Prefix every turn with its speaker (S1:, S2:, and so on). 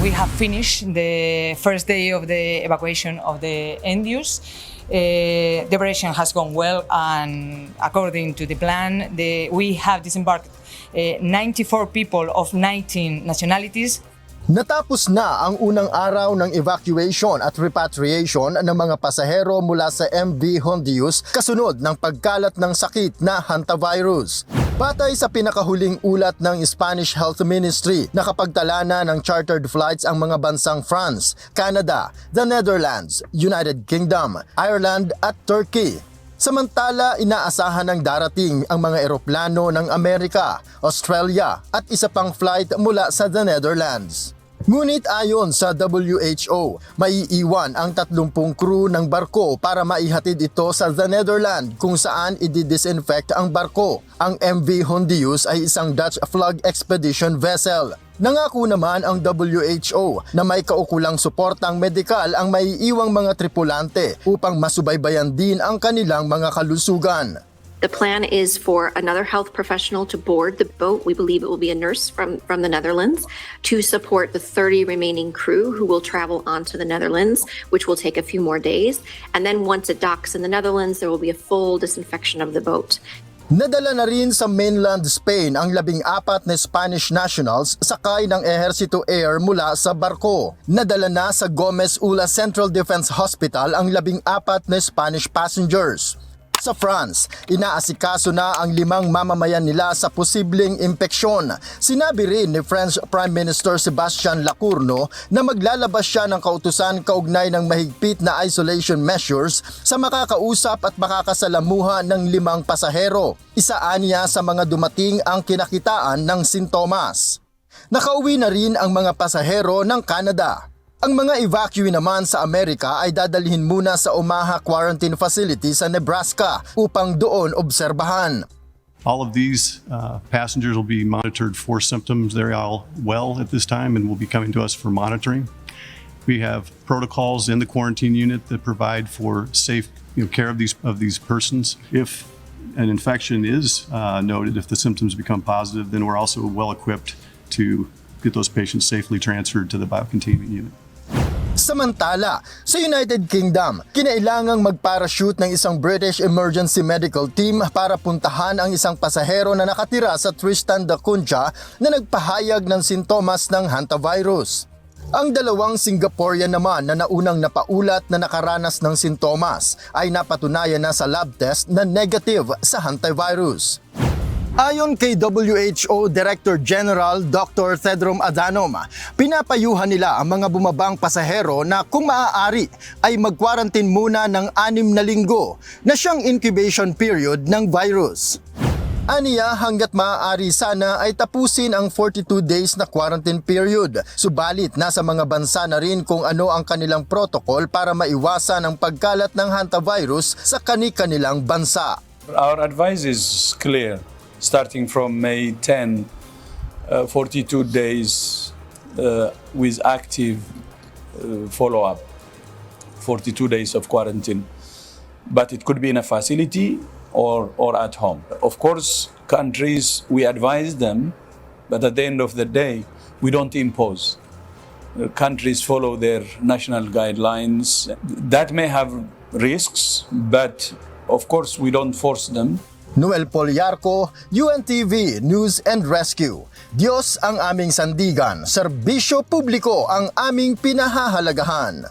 S1: We have finished the first day of the evacuation of the Endius. The operation has gone well, and according to the plan, we have disembarked 94 people of 19 nationalities.
S2: Natapos na ang unang araw ng evacuation at repatriation ng mga pasahero mula sa MV Hondius kasunod ng pagkalat ng sakit na hantavirus. Batay sa pinakahuling ulat ng Spanish Health Ministry, nakapagtala na ng chartered flights ang mga bansang France, Canada, the Netherlands, United Kingdom, Ireland at Turkey. Samantala, inaasahan ng darating ang mga eroplano ng Amerika, Australia at isa pang flight mula sa the Netherlands. Ngunit ayon sa WHO, maiiwan ang 30 crew ng barko para maihatid ito sa the Netherlands kung saan i-disinfect ang barko. Ang MV Hondius ay isang Dutch flag expedition vessel. Nangako naman ang WHO na may kaukulang suportang medikal ang maiiwang mga tripulante upang masubaybayan din ang kanilang mga kalusugan.
S3: The plan is for another health professional to board the boat. We believe it will be a nurse from the Netherlands to support the 30 remaining crew who will travel on to the Netherlands, which will take a few more days. And then once it docks in the Netherlands, there will be a full disinfection of the boat.
S2: Nadala na rin sa mainland Spain ang 14 na Spanish nationals sakay ng Ehersito Air mula sa barko. Nadala na sa Gomez Ula Central Defense Hospital ang 14 na Spanish passengers. Sa France, inaasikaso na ang 5 mamamayan nila sa posibleng impeksyon. Sinabi rin ni French Prime Minister Sebastian Lecornu na maglalabas siya ng kautusan kaugnay ng mahigpit na isolation measures sa makakausap at makakasalamuha ng 5 pasahero. Isaan niya sa mga dumating ang kinakitaan ng sintomas. Nakauwi na rin ang mga pasahero ng Canada. Ang mga evacuee naman sa Amerika ay dadalhin muna sa Omaha Quarantine Facility sa Nebraska upang doon obserbahan.
S4: All of these passengers will be monitored for symptoms. They're all well at this time and will be coming to us for monitoring. We have protocols in the quarantine unit that provide for safe care of these persons. If an infection is noted, if the symptoms become positive, then we're also well equipped to get those patients safely transferred to the biocontainment unit.
S2: Samantala, sa United Kingdom, kinailangang mag-parachute ng isang British Emergency Medical Team para puntahan ang isang pasahero na nakatira sa Tristan da Cunha na nagpahayag ng sintomas ng hantavirus. Ang 2 Singaporean naman na naunang napaulat na nakaranas ng sintomas ay napatunayan na sa lab test na negative sa hantavirus. Ayon kay WHO Director General Dr. Tedros Adhanom, pinapayuhan nila ang mga bumabang pasahero na kung maaari ay mag-quarantine muna ng 6 na linggo na siyang incubation period ng virus. Aniya, hanggat maaari sana ay tapusin ang 42 days na quarantine period. Subalit nasa mga bansa na rin kung ano ang kanilang protocol para maiwasan ang pagkalat ng hantavirus sa kani-kanilang bansa.
S5: Our advice is clear. Starting from May 10, 42 days with active follow-up, 42 days of quarantine. But it could be in a facility or at home. Of course, countries, we advise them, but at the end of the day, we don't impose. Countries follow their national guidelines. That may have risks, but of course, we don't force them.
S2: Noel Poliarco, UNTV News and Rescue. Diyos ang aming sandigan, serbisyo publiko ang aming pinahahalagahan.